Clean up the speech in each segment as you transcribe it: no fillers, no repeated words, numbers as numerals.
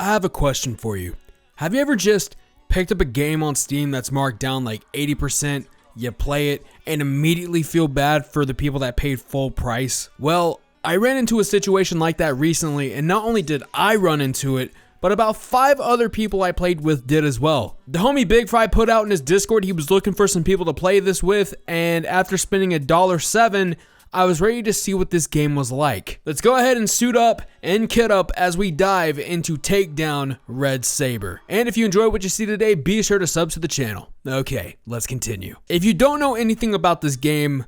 I have a question for you. Have you ever just picked up a game on Steam that's marked down like 80%, you play it, and immediately feel bad for the people that paid full price? Well, I ran into a situation like that recently, and not only did I run into it, but about 5 other people I played with did as well. The homie Big Fry put out in his Discord he was looking for some people to play this with, and after spending $1.07, I was ready to see what this game was like. Let's go ahead and suit up and kit up as we dive into Takedown Red Sabre. And if you enjoy what you see today, be sure to sub to the channel. Okay, let's continue. If you don't know anything about this game,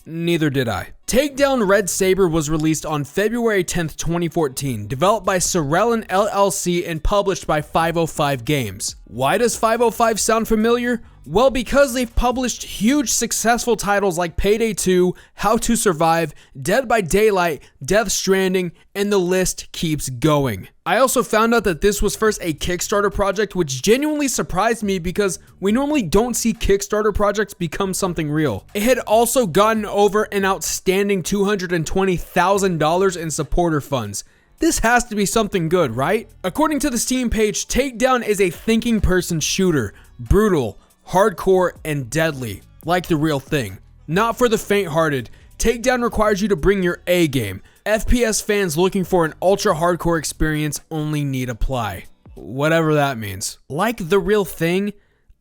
neither did I. Takedown Red Sabre was released on February 10th, 2014, developed by Secellan LLC and published by 505 Games. Why does 505 sound familiar? Well, because they've published huge successful titles like Payday 2, How to Survive, Dead by Daylight, Death Stranding, and the list keeps going. I also found out that this was first a Kickstarter project, which genuinely surprised me because we normally don't see Kickstarter projects become something real. It had also gotten over an outstanding $220,000 in supporter funds. This has to be something good, right? According to the Steam page, Takedown is a thinking person shooter, brutal, hardcore, and deadly, like the real thing. Not for the faint-hearted, Takedown requires you to bring your A game. FPS fans looking for an ultra-hardcore experience only need apply. Whatever that means. Like the real thing?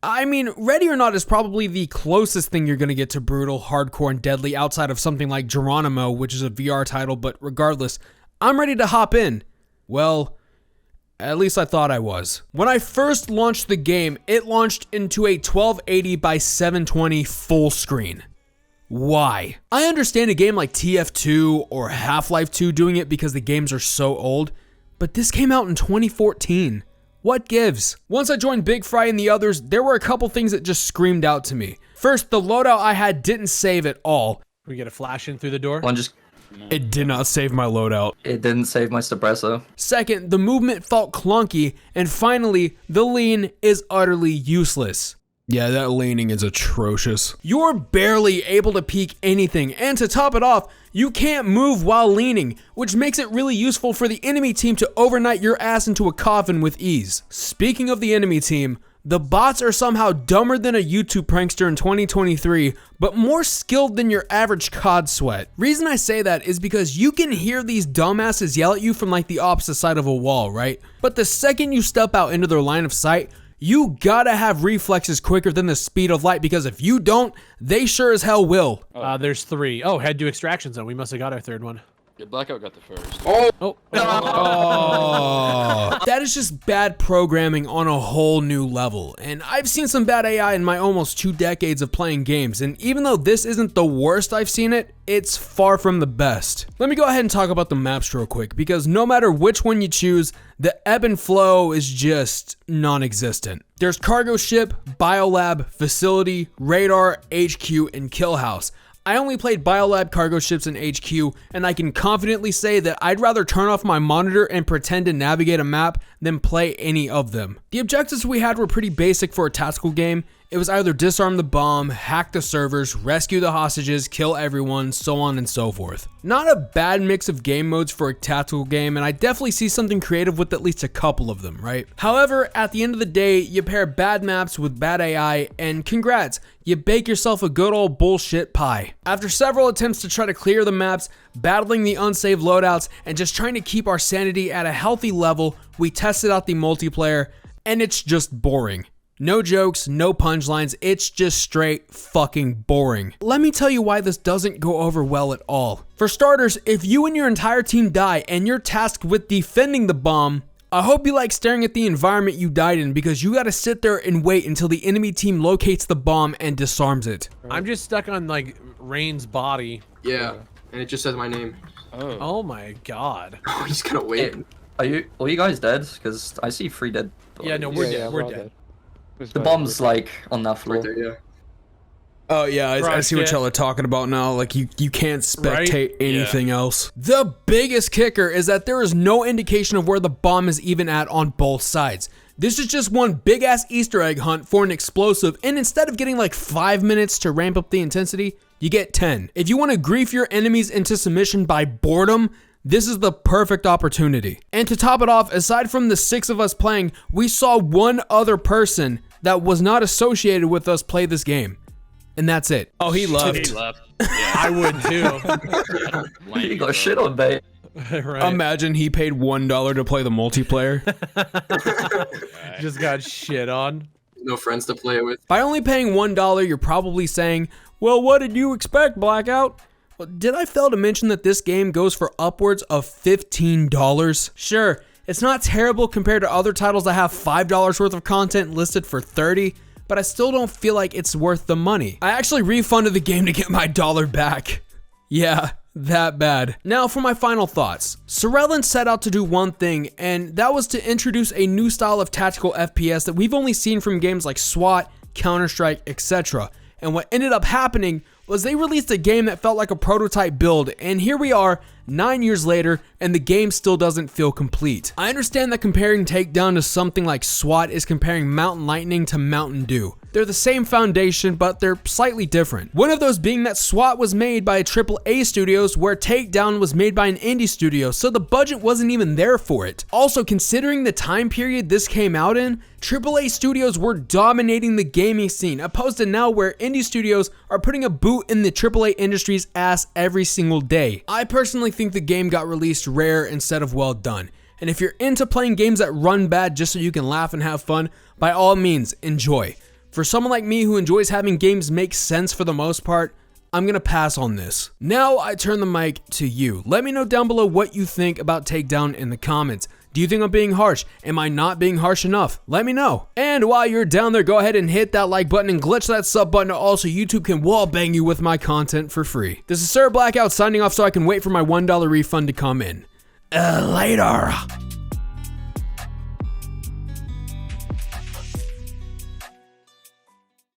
I mean, Ready or Not is probably the closest thing you're gonna get to brutal, hardcore, and deadly outside of something like Geronimo, which is a VR title, but regardless, I'm ready to hop in. Well, at least I thought I was. When I first launched the game, it launched into a 1280 by 720 full screen. Why? I understand a game like TF2 or Half-Life 2 doing it because the games are so old, but this came out in 2014. What gives? Once I joined Big Fry and the others, there were a couple things that just screamed out to me. First, the loadout I had didn't save at all. We get a flash in through the door? It did not save my loadout. It didn't save my suppressor. Second, the movement felt clunky. And finally, the lean is utterly useless. Yeah, that leaning is atrocious. You're barely able to peek anything, and to top it off, you can't move while leaning, which makes it really useful for the enemy team to overnight your ass into a coffin with ease. Speaking of the enemy team, the bots are somehow dumber than a YouTube prankster in 2023, but more skilled than your average COD sweat. Reason I say that is because you can hear these dumbasses yell at you from like the opposite side of a wall, right? But the second you step out into their line of sight, you gotta have reflexes quicker than the speed of light, because if you don't, they sure as hell will. There's 3. Oh, head to extraction zone. We must have got our 3rd one. Yeah, Blackout got the first. Oh. That is just bad programming on a whole new level. And I've seen some bad AI in my almost 2 decades of playing games. And even though this isn't the worst I've seen it, it's far from the best. Let me go ahead and talk about the maps real quick, because no matter which one you choose, the ebb and flow is just non-existent. There's cargo ship, biolab, facility, radar, HQ, and kill house. I only played biolab, cargo ships, and HQ, and I can confidently say that I'd rather turn off my monitor and pretend to navigate a map than play any of them. The objectives we had were pretty basic for a tactical game. It was either disarm the bomb, hack the servers, rescue the hostages, kill everyone, so on and so forth. Not a bad mix of game modes for a tactical game, and I definitely see something creative with at least a couple of them, right? However, at the end of the day, you pair bad maps with bad AI, and congrats, you bake yourself a good old bullshit pie. After several attempts to try to clear the maps, battling the unsaved loadouts, and just trying to keep our sanity at a healthy level, we tested out the multiplayer, and it's just boring. No jokes, no punchlines, it's just straight fucking boring. Let me tell you why this doesn't go over well at all. For starters, if you and your entire team die and you're tasked with defending the bomb, I hope you like staring at the environment you died in, because you gotta sit there and wait until the enemy team locates the bomb and disarms it. I'm just stuck on like Rain's body. Yeah, and it just says my name. Oh my god. Oh, he's gonna win. Are you guys dead? Because I see 3 dead bodies. Yeah, no, we're dead. We're dead. The bomb's like on that floor. Right there, yeah. Oh yeah, I see what y'all are talking about now. Like you can't spectate anything else. The biggest kicker is that there is no indication of where the bomb is even at on both sides. This is just one big ass Easter egg hunt for an explosive, and instead of getting like 5 minutes to ramp up the intensity, you get 10. If you want to grief your enemies into submission by boredom, This is the perfect opportunity. And to top it off, aside from the 6 of us playing, we saw one other person that was not associated with us play this game. And that's it. Oh, he left. He left. Yeah. I would too. Yeah, I don't blame You you, got bro. shit on, bait. Right. Imagine he paid $1 to play the multiplayer. Just got shit on. No friends to play with. By only paying $1, you're probably saying, well, what did you expect, Blackout? Well, did I fail to mention that this game goes for upwards of $15? Sure, it's not terrible compared to other titles that have $5 worth of content listed for $30, but I still don't feel like it's worth the money. I actually refunded the game to get my dollar back. Yeah, that bad. Now for my final thoughts. Secellan set out to do one thing, and that was to introduce a new style of tactical FPS that we've only seen from games like SWAT, Counter-Strike, etc. And what ended up happening was they released a game that felt like a prototype build, and here we are 9 years later and the game still doesn't feel complete. I understand that comparing Takedown to something like SWAT is comparing Mountain Lightning to Mountain Dew. They're the same foundation, but they're slightly different. One of those being that SWAT was made by AAA studios, where Takedown was made by an indie studio, so the budget wasn't even there for it. Also, considering the time period this came out in, AAA studios were dominating the gaming scene, opposed to now where indie studios are putting a boot in the AAA industry's ass every single day. I personally think the game got released rare instead of well done. And if you're into playing games that run bad just so you can laugh and have fun, by all means, enjoy. For someone like me who enjoys having games make sense for the most part, I'm gonna pass on this. Now I turn the mic to you. Let me know down below what you think about Takedown in the comments. Do you think I'm being harsh? Am I not being harsh enough? Let me know. And while you're down there, go ahead and hit that like button and glitch that sub button also YouTube can wall bang you with my content for free. This is Sir Blackout signing off so I can wait for my $1 refund to come in. Later.